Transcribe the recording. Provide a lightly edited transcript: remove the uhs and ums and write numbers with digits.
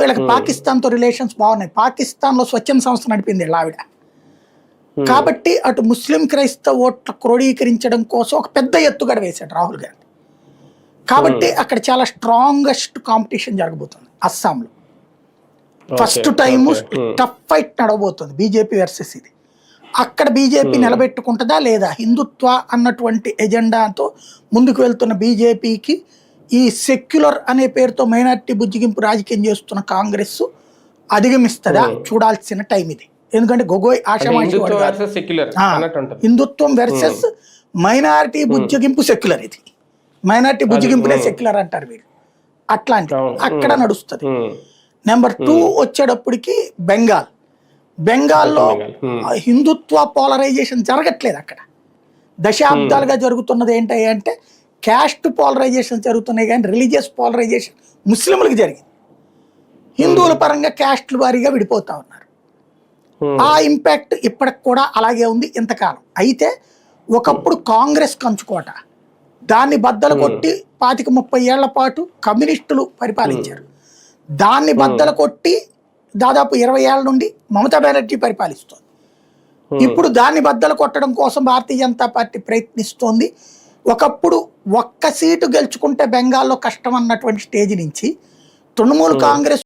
వీళ్ళకి పాకిస్తాన్తో రిలేషన్స్ బాగున్నాయి. పాకిస్తాన్లో స్వచ్ఛంద సంస్థ నడిపింది ఆవిడ. కాబట్టి అటు ముస్లిం క్రైస్తవ ఓట్ల క్రోడీకరించడం కోసం ఒక పెద్ద ఎత్తుగడ వేశాడు రాహుల్ గాంధీ. కాబట్టి అక్కడ చాలా స్ట్రాంగెస్ట్ కాంపిటీషన్ జరగబోతుంది అస్సాంలో. ఫస్ట్ టైం టఫ్ ఫైట్ నడవబోతుంది బీజేపీ వర్సెస్ ఇది. అక్కడ బీజేపీ నిలబెట్టుకుంటుందా లేదా? హిందుత్వ అన్నటువంటి ఎజెండాతో ముందుకు వెళ్తున్న బీజేపీకి ఈ సెక్యులర్ అనే పేరుతో మైనారిటీ బుజ్జిగింపు రాజకీయం చేస్తున్న కాంగ్రెస్ అధిగమిస్తుందా చూడాల్సిన టైం ఇది. ఎందుకంటే గొగోయ్ ఆషామాషి హిందుత్వం వర్సెస్ మైనారిటీ బుజ్జిగింపు సెక్యులర్. ఇది మైనారిటీ బుజ్జిగింపునే సెక్యులర్ అంటారు వీళ్ళు. అట్లాంటి అక్కడ నడుస్తుంది. నెంబర్ 2 వచ్చేటప్పటికి బెంగాల్లో హిందుత్వ పోలరైజేషన్ జరగట్లేదు. అక్కడ దశాబ్దాలుగా జరుగుతున్నది ఏంటి అంటే క్యాస్ట్ పోలరైజేషన్ జరుగుతున్నాయి, కానీ రిలీజియస్ పోలరైజేషన్ ముస్లింలకు జరిగింది. హిందువుల పరంగా క్యాస్ట్ల వారీగా విడిపోతా ఉన్నారు. ఆ ఇంపాక్ట్ ఇప్పటికి కూడా అలాగే ఉంది ఇంతకాలం. అయితే ఒకప్పుడు కాంగ్రెస్ కంచుకోట, దాన్ని బద్దలు కొట్టి 25-30 ఏళ్ల పాటు కమ్యూనిస్టులు పరిపాలించారు. దాన్ని బద్దలు కొట్టి దాదాపు 20 ఏళ్ల నుండి మమతా బెనర్జీ పరిపాలిస్తోంది. ఇప్పుడు దాన్ని బద్దలు కొట్టడం కోసం భారతీయ జనతా పార్టీ ప్రయత్నిస్తోంది. ఒకప్పుడు ఒక్క సీటు గెలుచుకుంటే బెంగాల్లో కష్టం అన్నటువంటి స్టేజ్ నుంచి తృణమూల్ కాంగ్రెస్